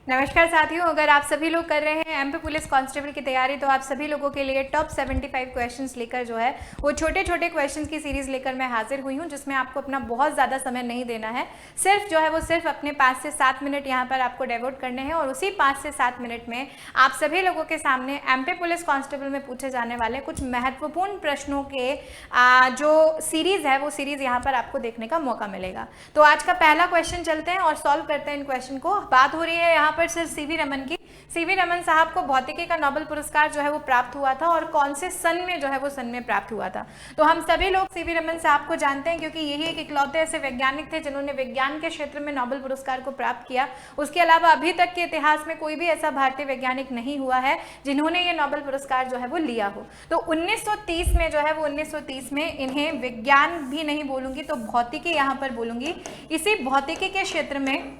नमस्कार साथियों, अगर आप सभी लोग कर रहे हैं एमपी पुलिस कांस्टेबल की तैयारी तो आप सभी लोगों के लिए टॉप 75 क्वेश्चंस लेकर जो है वो छोटे छोटे क्वेश्चंस की सीरीज लेकर मैं हाजिर हुई हूं, जिसमें आपको अपना बहुत ज़्यादा समय नहीं देना है। सिर्फ जो है वो सिर्फ अपने 5 से 7 मिनट यहाँ पर आपको डेवोट करने हैं और उसी 5 से 7 मिनट में आप सभी लोगों के सामने एमपी पुलिस कांस्टेबल में पूछे जाने वाले कुछ महत्वपूर्ण प्रश्नों के जो सीरीज़ है वो सीरीज़ यहाँ पर आपको देखने का मौका मिलेगा। तो आज का पहला क्वेश्चन चलते हैं और सॉल्व करते हैं इन क्वेश्चन को। बात हो रही है यहाँ पर सिर्फ सीवी रमन की। सीवी रमन साहब को भौतिकी का नोबेल पुरस्कार जो है वो प्राप्त हुआ था और कौन से सन में जो है वो सन में प्राप्त हुआ था। तो हम सभी लोग सीवी रमन साहब को जानते हैं क्योंकि यही एक इकलौते ऐसे वैज्ञानिक थे जिन्होंने विज्ञान के क्षेत्र में नोबेल पुरस्कार को प्राप्त किया। उसके अलावा अभी तक के इतिहास में कोई भी ऐसा भारतीय वैज्ञानिक नहीं हुआ है जिन्होंने ये नोबेल पुरस्कार जो है वो लिया हो। तो 1930 में जो है वो 1930 में इन्हें विज्ञान भी नहीं बोलूंगी तो भौतिकी यहाँ पर बोलूंगी। इसी भौतिकी के क्षेत्र में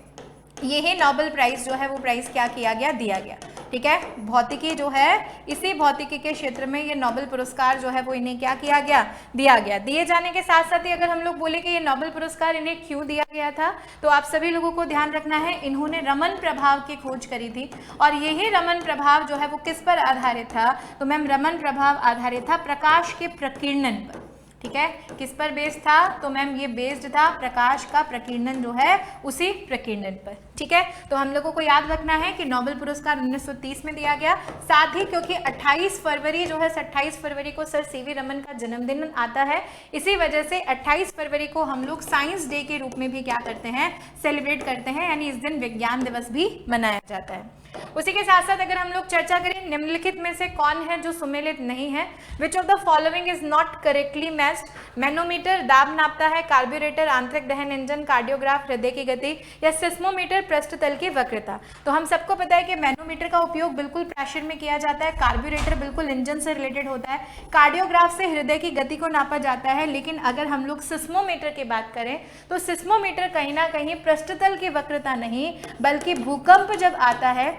यही नोबेल प्राइज जो है वो प्राइज क्या किया गया, दिया गया। ठीक है, भौतिकी जो है इसी भौतिकी के क्षेत्र में ये नोबेल पुरस्कार जो है वो इन्हें क्या किया गया, दिया गया। दिए जाने के साथ साथ ही अगर हम लोग बोले कि ये नोबेल पुरस्कार इन्हें क्यों दिया गया था तो आप सभी लोगों को ध्यान रखना है, इन्होंने रमन प्रभाव की खोज करी थी और यही रमन प्रभाव जो है वो किस पर आधारित था, तो मैम रमन प्रभाव आधारित था प्रकाश के प्रकीर्णन पर। ठीक है, किस पर बेस्ड था, तो मैम ये बेस्ड था प्रकाश का प्रकीर्णन जो है उसी प्रकीर्णन पर। ठीक है, तो हम लोगों को याद रखना है कि नोबेल पुरस्कार 1930 में दिया गया। साथ ही क्योंकि 28 फरवरी जो है 28 फरवरी को सर सीवी रमन का जन्मदिन आता है, इसी वजह से 28 फरवरी को हम लोग साइंस डे के रूप में भी क्या करते हैं, सेलिब्रेट करते हैं, यानी इस दिन विज्ञान दिवस भी मनाया जाता है। उसी के साथ साथ अगर हम लोग चर्चा करें निम्नलिखित में से कौन है जो सुमेलित नहीं है, which of the following is not correctly matched. Manometer दाब नापता है, कार्ब्यूरेटर आंतरिक दहन इंजन, कार्डियोग्राफ हृदय की गति या सिस्मोमीटर पृष्ठतल की वक्रता। तो हम सबको पता है कि मैनोमीटर का उपयोग बिल्कुल प्रेशर में किया जाता है, कार्ब्यूरेटर बिल्कुल इंजन से रिलेटेड होता है, कार्डियोग्राफ से हृदय की गति को नापा जाता है। लेकिन अगर हम लोग सिस्मोमीटर की बात करें तो सिस्मोमीटर कहीं ना कहीं पृष्ठतल की वक्रता नहीं बल्कि भूकंप जब आता है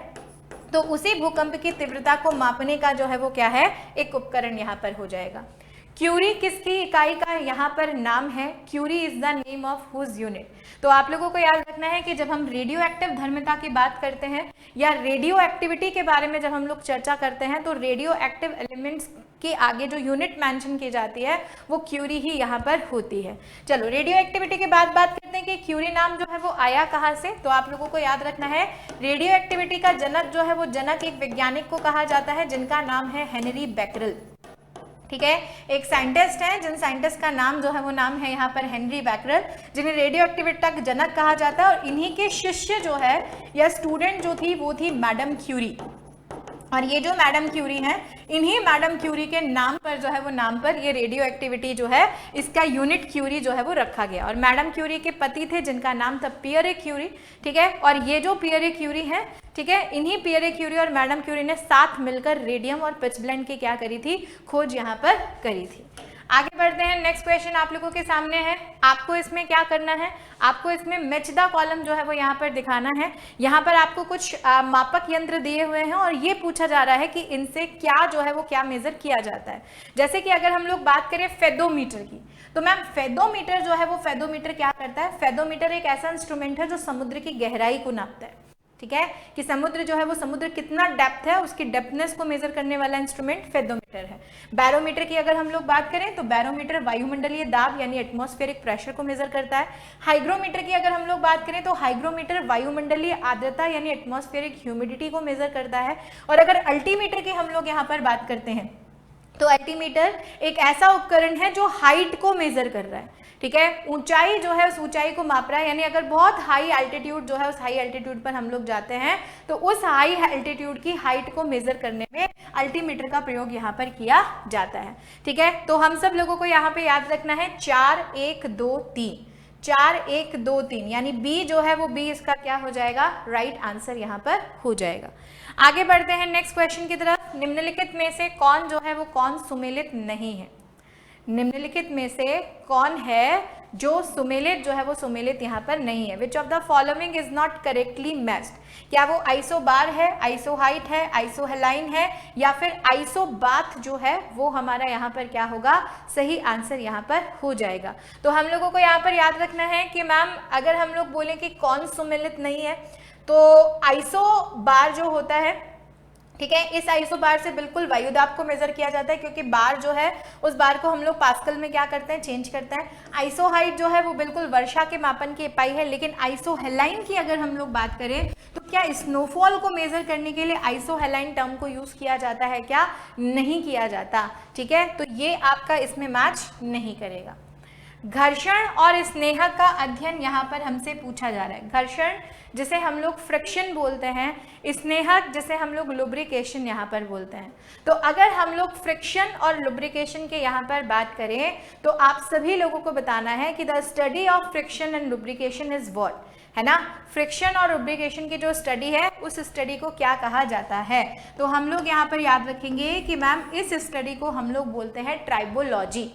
तो उसी भूकंप की तीव्रता को मापने का जो है वो क्या है, एक उपकरण यहाँ पर हो जाएगा। क्यूरी किसकी इकाई का यहाँ पर नाम है, Curie is the name of whose unit. तो आप लोगों को याद रखना है कि जब हम रेडियो एक्टिव धर्मिता की बात करते हैं या रेडियो एक्टिविटी के बारे में जब हम लोग चर्चा करते हैं तो रेडियो एक्टिव एलिमेंट्स के आगे जो यूनिट मेंशन की जाती है वो क्यूरी ही यहाँ पर होती है। चलो रेडियो एक्टिविटी के बाद बात करते हैं कि क्यूरी नाम जो है वो आया कहाँ से। तो आप लोगों को याद रखना है रेडियो एक्टिविटी का जनक जो है वो जनक एक वैज्ञानिक को कहा जाता है जिनका नाम है हेनरी बैकरल। ठीक है, एक साइंटिस्ट है जिन साइंटिस्ट का नाम जो है वो नाम है यहाँ पर हेनरी बैकरल, जिन्हें रेडियो एक्टिविटी का जनक कहा जाता है। और इन्हीं के शिष्य जो है या स्टूडेंट जो थी वो थी मैडम क्यूरी। और ये जो मैडम क्यूरी हैं, इन्हीं मैडम क्यूरी के नाम पर जो है वो नाम पर ये रेडियो एक्टिविटी जो है इसका यूनिट क्यूरी जो है वो रखा गया। और मैडम क्यूरी के पति थे जिनका नाम था पियरे क्यूरी। ठीक है, और ये जो पियरे क्यूरी हैं, ठीक है, इन्हीं पियरे क्यूरी और मैडम क्यूरी ने साथ मिलकर रेडियम और पिचब्लेंड की क्या करी थी, खोज यहाँ पर करी थी। आगे बढ़ते हैं, नेक्स्ट क्वेश्चन आप लोगों के सामने है। आपको इसमें क्या करना है, आपको इसमें मैच द कॉलम जो है वो यहाँ पर दिखाना है। यहाँ पर आपको कुछ मापक यंत्र दिए हुए हैं और ये पूछा जा रहा है कि इनसे क्या जो है वो क्या मेजर किया जाता है। जैसे कि अगर हम लोग बात करें फेदोमीटर की, तो मैम फेदोमीटर जो है वो फेदोमीटर क्या करता है, फेदोमीटर एक ऐसा इंस्ट्रूमेंट है जो समुद्र की गहराई को नापता है। ठीक है, कि समुद्र जो है वो समुद्र कितना डेप्थ है उसकी डेप्थनेस को मेजर करने वाला इंस्ट्रूमेंट फेदोमीटर है। बैरोमीटर की अगर हम लोग बात करें तो बैरोमीटर वायुमंडलीय दाब यानी एटमॉस्फेरिक प्रेशर को मेजर करता है। हाइग्रोमीटर की अगर हम लोग बात करें तो हाइग्रोमीटर वायुमंडलीय आर्द्रता यानी एटमॉस्फेरिक ह्यूमिडिटी को मेजर करता है। और अगर अल्टीमीटर की हम लोग यहाँ पर बात करते हैं तो अल्टीमीटर एक ऐसा उपकरण है जो हाइट को मेजर कर रहा है। ठीक है, ऊंचाई जो है उस ऊंचाई को माप रहा है, यानी अगर बहुत हाई एल्टीट्यूड जो है उस हाई एल्टीट्यूड पर हम लोग जाते हैं तो उस हाई एल्टीट्यूड की हाइट को मेजर करने में अल्टीमीटर का प्रयोग यहाँ पर किया जाता है। ठीक है, तो हम सब लोगों को यहाँ पे याद रखना है 4 1 2 3, 4 1 2 3, यानी बी जो है वो बी इसका क्या हो जाएगा, राइट आंसर यहाँ पर हो जाएगा। आगे बढ़ते हैं नेक्स्ट क्वेश्चन की तरफ। निम्नलिखित में से कौन जो है वो कौन सुमेलित नहीं है, निम्नलिखित में से कौन है जो सुमेलित जो है वो सुमेलित यहाँ पर नहीं है। Which of the following is not correctly matched, क्या वो आइसोबार है, आइसोहाइट है, आइसोहेलाइन है या फिर आइसोबाथ जो है वो हमारा यहाँ पर क्या होगा, सही आंसर यहाँ पर हो जाएगा। तो हम लोगों को यहाँ पर याद रखना है कि मैम अगर हम लोग बोलें कि कौन सुमेलित नहीं है तो आइसोबार जो होता है, ठीक है, इस आइसोबार से बिल्कुल वायुदाब को मेजर किया जाता है क्योंकि बार जो है उस बार को हम लोग पास्कल में क्या करते हैं, चेंज करते हैं। आइसोहाइट जो है वो बिल्कुल वर्षा के मापन की इकाई है, लेकिन आइसोहेलाइन की अगर हम लोग बात करें तो क्या स्नोफॉल को मेजर करने के लिए आइसोहेलाइन टर्म को यूज किया जाता है क्या, नहीं किया जाता, ठीक है। तो ये आपका इसमें मैच नहीं करेगा। घर्षण और स्नेहक का अध्ययन यहाँ पर हमसे पूछा जा रहा है। घर्षण जिसे हम लोग फ्रिक्शन बोलते हैं, स्नेहक जिसे हम लोग लुब्रिकेशन यहाँ पर बोलते हैं। तो अगर हम लोग फ्रिक्शन और लुब्रिकेशन के यहाँ पर बात करें तो आप सभी लोगों को बताना है कि the study of friction and lubrication is what, है ना। फ्रिक्शन और लुब्रिकेशन की जो स्टडी है उस स्टडी को क्या कहा जाता है, तो हम लोग यहाँ पर याद रखेंगे कि मैम इस स्टडी को हम लोग बोलते हैं tribology.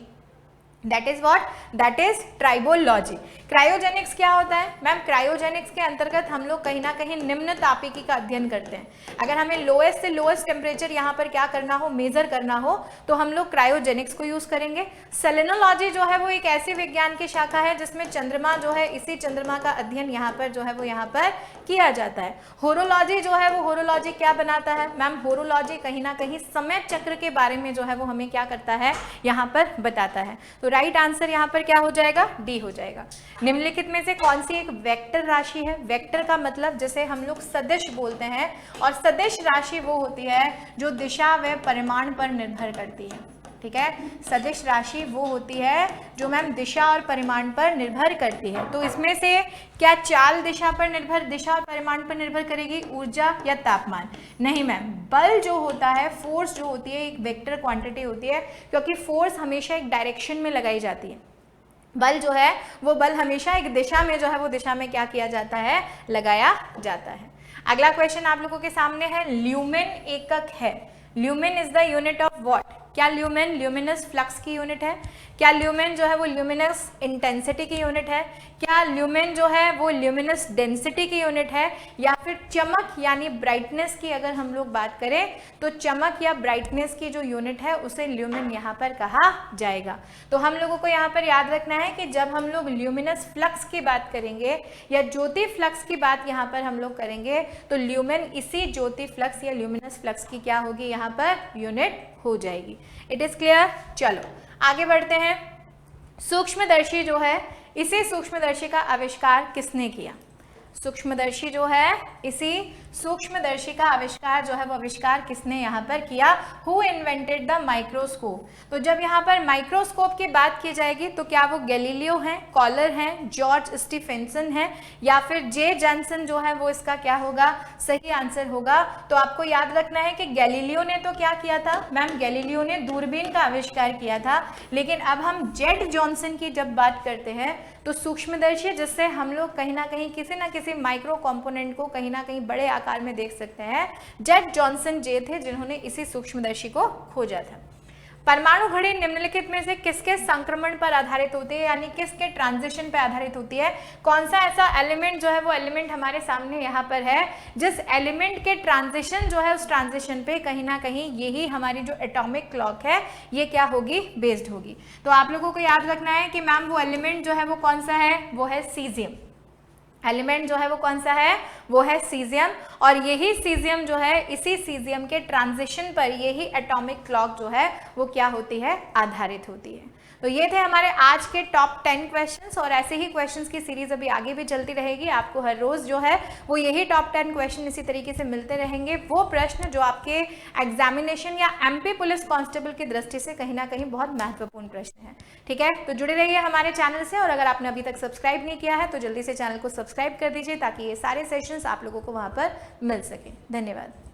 That is what, that is tribology. Cryogenics क्या होता है मैम, क्रायोजेनिक्स के अंतर्गत हम लोग कहीं ना कहीं निम्न तापिकी का अध्ययन करते हैं। अगर हमें लोएस्ट से लोएस्ट टेम्परेचर यहाँ पर क्या करना हो, मेजर करना हो, तो हम लोग क्रायोजेनिक्स को यूज करेंगे। सेलेनोलॉजी जो है वो एक ऐसी विज्ञान की शाखा है जिसमें चंद्रमा जो है, इसी चंद्रमा का अध्ययन यहाँ पर जो है वो यहाँ पर किया जाता है। होरोलॉजी जो है वो, होरोलॉजी क्या बनाता है मैम, होरोलॉजी कहीं ना कहीं समय चक्र के बारे में जो है वो हमें क्या करता है, यहाँ पर बताता है। तो राइट आंसर यहाँ पर क्या हो जाएगा, डी हो जाएगा। निम्नलिखित में से कौन सी एक वेक्टर राशि है, वेक्टर का मतलब जिसे हम लोग सदिश बोलते हैं, और सदिश राशि वो होती है जो दिशा व परिमाण पर निर्भर करती है, ठीक है। सदिश राशि वो होती है जो मैम दिशा और परिमाण पर निर्भर करती है। तो इसमें से क्या चाल दिशा पर निर्भर, दिशा और परिमाण पर निर्भर करेगी, ऊर्जा या तापमान? नहीं मैम, बल जो होता है, फोर्स जो होती है, एक वेक्टर क्वांटिटी होती है, क्योंकि फोर्स हमेशा एक डायरेक्शन में लगाई जाती है। बल जो है वो बल हमेशा एक दिशा में जो है वो दिशा में क्या किया जाता है, लगाया जाता है। अगला क्वेश्चन आप लोगों के सामने है, ल्यूमेन एकक है। Lumen is the unit of what? क्या ल्यूमेन ल्यूमिनस फ्लक्स की यूनिट है? क्या ल्यूमेन जो है वो ल्यूमिनस इंटेंसिटी की यूनिट है? क्या ल्यूमेन जो है वो ल्यूमिनस डेंसिटी की यूनिट है? या फिर चमक यानी ब्राइटनेस की अगर हम लोग बात करें तो चमक या ब्राइटनेस की जो यूनिट है उसे ल्यूमेन यहाँ पर कहा जाएगा। तो हम लोगों को यहाँ पर याद रखना है कि जब हम लोग ल्यूमिनस फ्लक्स की बात करेंगे या ज्योति फ्लक्स की बात यहाँ पर हम लोग करेंगे तो ल्यूमेन इसी ज्योति फ्लक्स या ल्यूमिनस फ्लक्स की क्या होगी, यहाँ पर यूनिट हो जाएगी। It is clear? चलो आगे बढ़ते हैं। सूक्ष्मदर्शी जो है, इसी सूक्ष्मदर्शी का आविष्कार किसने किया? सूक्ष्मदर्शी जो है, इसी सूक्ष्मदर्शी का आविष्कार जो है वो आविष्कार किसने यहाँ पर किया? Who invented the microscope? तो जब यहाँ पर माइक्रोस्कोप की बात की जाएगी तो क्या वो गैलीलियो हैं, कॉलर हैं, जॉर्ज स्टीफेंसन हैं या फिर जे जॉनसन जो है वो इसका क्या होगा, सही आंसर होगा। तो आपको याद रखना है कि गैलीलियो ने तो क्या किया था मैम, गैलीलियो ने दूरबीन का आविष्कार किया था, लेकिन अब हम जेड जॉनसन की जब बात करते हैं तो सूक्ष्मदर्शी जिससे हम लोग कहीं ना कहीं किसी ना किसी माइक्रो कंपोनेंट को कहीं ना कहीं बड़े आकार में देख सकते हैं, जेड जॉनसन जे थे जिन्होंने इसी सूक्ष्मदर्शी को खोजा था। परमाणु घड़ी निम्नलिखित में से किसके संक्रमण पर आधारित होती है, यानी किसके ट्रांजिशन पर आधारित होती है? कौन सा ऐसा एलिमेंट जो है वो एलिमेंट हमारे सामने यहाँ पर है जिस एलिमेंट के ट्रांजिशन जो है उस ट्रांजिशन पे कहीं ना कहीं यही हमारी जो एटॉमिक क्लॉक है ये क्या होगी, बेस्ड होगी। तो आप लोगों को याद रखना है कि मैम वो एलिमेंट जो है वो कौन सा है, वो है सीजियम। एलिमेंट जो है वो कौन सा है, वो है सीजियम, और यही सीजियम जो है, इसी सीजियम के ट्रांजिशन पर यही एटॉमिक क्लॉक जो है वो क्या होती है, आधारित होती है। तो ये थे हमारे आज के टॉप 10 क्वेश्चंस, और ऐसे ही क्वेश्चंस की सीरीज अभी आगे भी चलती रहेगी। आपको हर रोज जो है वो यही टॉप 10 क्वेश्चन इसी तरीके से मिलते रहेंगे। वो प्रश्न जो आपके एग्जामिनेशन या एमपी पुलिस कांस्टेबल की दृष्टि से कहीं ना कहीं बहुत महत्वपूर्ण प्रश्न है, ठीक है। तो जुड़े रहिए हमारे चैनल से, और अगर आपने अभी तक सब्सक्राइब नहीं किया है तो जल्दी से चैनल को सब्सक्राइब कर दीजिए ताकि ये सारे सेशंस आप लोगों को वहां पर मिल सके। धन्यवाद।